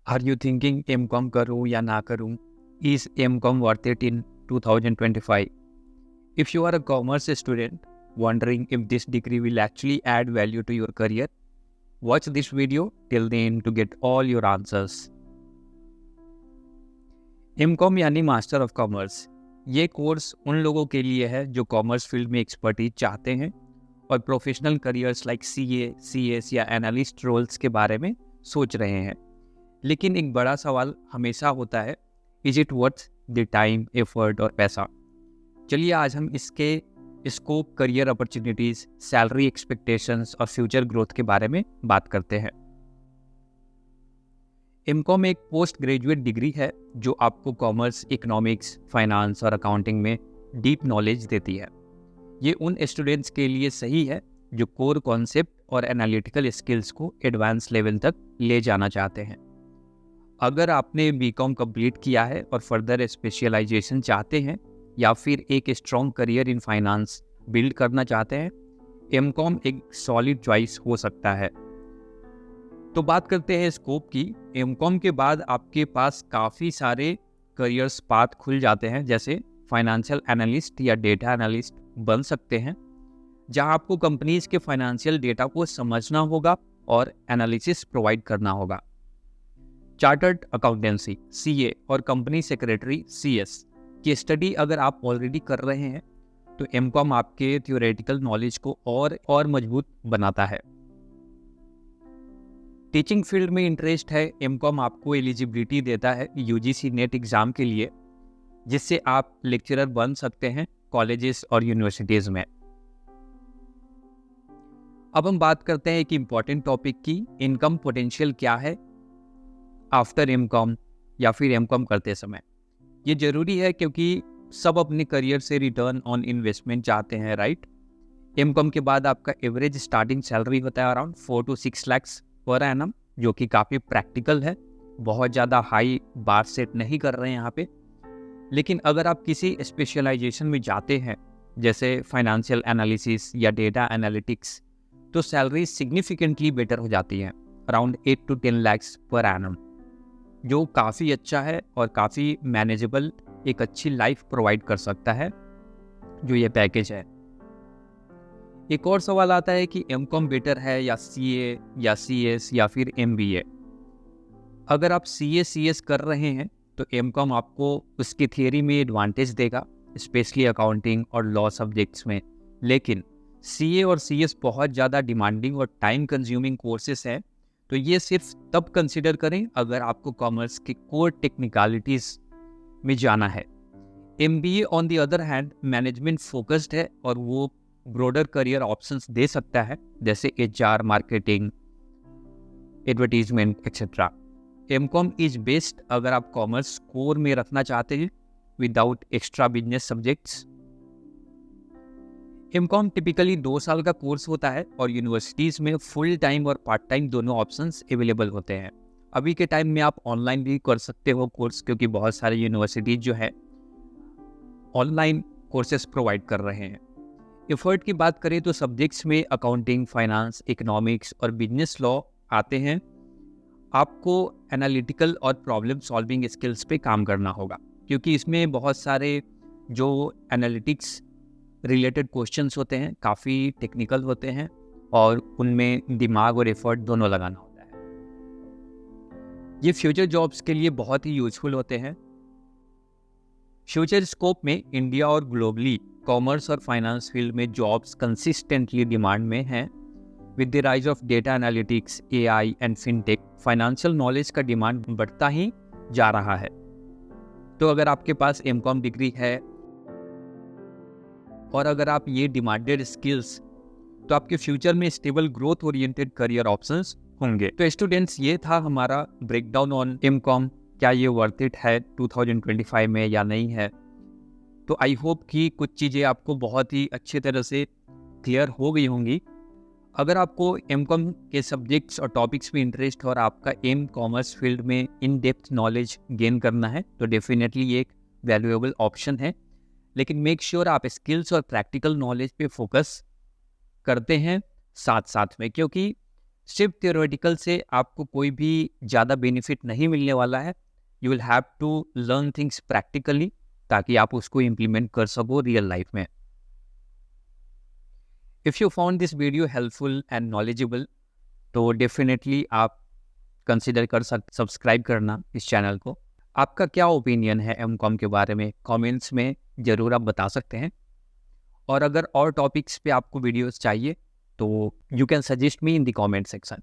Are you thinking M.Com करूँ या ना करूँ? Is M.Com worth it in 2025? If you are a commerce student wondering if this degree will actually add value to your career, watch this video till the end to get all your answers. M.Com यानी master of commerce. ये course उन लोगों के लिए है जो commerce field में expertise चाहते हैं और professional careers like CA, CS या एनालिस्ट रोल्स के बारे में सोच रहे हैं। लेकिन एक बड़ा सवाल हमेशा होता है, is it worth the time, effort और पैसा। चलिए आज हम इसके scope, career opportunities, salary expectations और फ्यूचर ग्रोथ के बारे में बात करते हैं। M.Com एक पोस्ट ग्रेजुएट डिग्री है जो आपको कॉमर्स, इकोनॉमिक्स, फाइनेंस और अकाउंटिंग में डीप नॉलेज देती है। ये उन स्टूडेंट्स के लिए सही है जो कोर कॉन्सेप्ट और एनालिटिकल स्किल्स को एडवांस लेवल तक ले जाना चाहते हैं। अगर आपने B.Com कंप्लीट किया है और फर्दर स्पेशलाइजेशन चाहते हैं या फिर एक strong career in finance build करना चाहते हैं, M.Com एक सॉलिड चॉइस हो सकता है। तो बात करते हैं स्कोप की। M.Com के बाद आपके पास काफ़ी सारे करियर्स पाथ खुल जाते हैं, जैसे फाइनेंशियल एनालिस्ट या डेटा एनालिस्ट बन सकते हैं, जहां आपको कंपनीज के फाइनेंशियल डेटा को समझना होगा और एनालिसिस प्रोवाइड करना होगा। चार्टर्ड अकाउंटेंसी CA और कंपनी सेक्रेटरी CS की स्टडी अगर आप ऑलरेडी कर रहे हैं तो M.Com आपके थ्योरेटिकल नॉलेज को और मजबूत बनाता है। टीचिंग फील्ड में इंटरेस्ट है, M.Com आपको एलिजिबिलिटी देता है UGC नेट एग्जाम के लिए, जिससे आप लेक्चरर बन सकते हैं कॉलेजेस और यूनिवर्सिटीज में। अब हम बात करते हैं एक इम्पॉर्टेंट टॉपिक की, इनकम पोटेंशियल क्या है आफ्टर M.Com या फिर M.Com करते समय। ये जरूरी है क्योंकि सब अपने करियर से रिटर्न ऑन इन्वेस्टमेंट चाहते हैं, राइट। M.Com के बाद आपका एवरेज स्टार्टिंग सैलरी होता है around 4 to 6 lakhs per annum, जो कि काफ़ी प्रैक्टिकल है। बहुत ज़्यादा हाई बार सेट नहीं कर रहे हैं यहाँ पे। लेकिन अगर आप किसी स्पेशलाइजेशन में जाते हैं जैसे फाइनेंशियल एनालिसिस या डेटा एनालिटिक्स, तो सैलरी सिग्निफिकेंटली बेटर हो जाती है, around 8 to 10 lakhs per annum, जो काफ़ी अच्छा है और काफ़ी मैनेजेबल, एक अच्छी लाइफ प्रोवाइड कर सकता है जो ये पैकेज है। एक और सवाल आता है कि M.Com बेटर है या CA या CS या फिर MBA। अगर आप CA CS कर रहे हैं तो M.Com आपको उसकी थियरी में एडवांटेज देगा, स्पेशली अकाउंटिंग और लॉ सब्जेक्ट्स में। लेकिन CA और CS बहुत ज़्यादा डिमांडिंग और टाइम कंज्यूमिंग कोर्सेस हैं, तो ये सिर्फ तब कंसिडर करें अगर आपको कॉमर्स के कोर टेक्निकलिटीज़ में जाना है। MBA on the other hand management focused है और वो ब्रॉडर करियर ऑप्शंस दे सकता है, जैसे HR, marketing, advertisement etcetera. M.Com is best अगर आप कॉमर्स कोर में रखना चाहते हैं without extra business subjects. M.Com typically 2 साल का कोर्स होता है और यूनिवर्सिटीज़ में फुल टाइम और पार्ट टाइम दोनों ऑप्शंस अवेलेबल होते हैं। अभी के टाइम में आप ऑनलाइन भी कर सकते हो कोर्स, क्योंकि बहुत सारे यूनिवर्सिटीज़ जो है ऑनलाइन कोर्सेज प्रोवाइड कर रहे हैं। एफर्ट की बात करें तो सब्जेक्ट्स में अकाउंटिंग, फाइनेंस, इकोनॉमिक्स और बिजनेस लॉ आते हैं। आपको एनालिटिकल और प्रॉब्लम सॉल्विंग स्किल्स पे काम करना होगा, क्योंकि इसमें बहुत सारे जो एनालिटिक्स रिलेटेड क्वेश्चंस होते हैं काफ़ी टेक्निकल होते हैं और उनमें दिमाग और एफर्ट दोनों लगाना होता है। ये फ्यूचर जॉब्स के लिए बहुत ही यूजफुल होते हैं। फ्यूचर स्कोप में इंडिया और ग्लोबली कॉमर्स और फाइनेंस फील्ड में जॉब्स कंसिस्टेंटली डिमांड में हैं। With the rise of data analytics, AI and fintech, financial knowledge का डिमांड बढ़ता ही जा रहा है। तो अगर आपके पास M.Com डिग्री है और अगर आप ये डिमांडेड स्किल्स, तो आपके फ्यूचर में stable growth oriented career options होंगे। तो स्टूडेंट्स, ये था हमारा ब्रेकडाउन ऑन M.Com, क्या ये वर्थ इट है 2025 में या नहीं है। तो आई होप कि कुछ चीज़ें आपको बहुत ही अच्छी तरह से क्लियर हो गई होंगी। अगर आपको M.Com के सब्जेक्ट्स और टॉपिक्स में इंटरेस्ट और आपका एम कॉमर्स फील्ड में इन डेप्थ नॉलेज गेन करना है, तो डेफिनेटली ये एक वैल्यूएबल ऑप्शन है। लेकिन मेक श्योर आप स्किल्स और प्रैक्टिकल नॉलेज पे फोकस करते हैं साथ साथ में, क्योंकि सिर्फ थियोरेटिकल से आपको कोई भी ज़्यादा बेनिफिट नहीं मिलने वाला है। You will have to learn things practically, ताकि आप उसको इम्प्लीमेंट कर सको रियल लाइफ में। If you found this video helpful and knowledgeable, तो डेफिनेटली आप कंसिडर कर सब्सक्राइब करना इस चैनल को। आपका क्या ओपिनियन है एमकॉम के बारे में, कमेंट्स में ज़रूर आप बता सकते हैं। और अगर और टॉपिक्स पे आपको वीडियोस चाहिए तो you can suggest me in the comment section.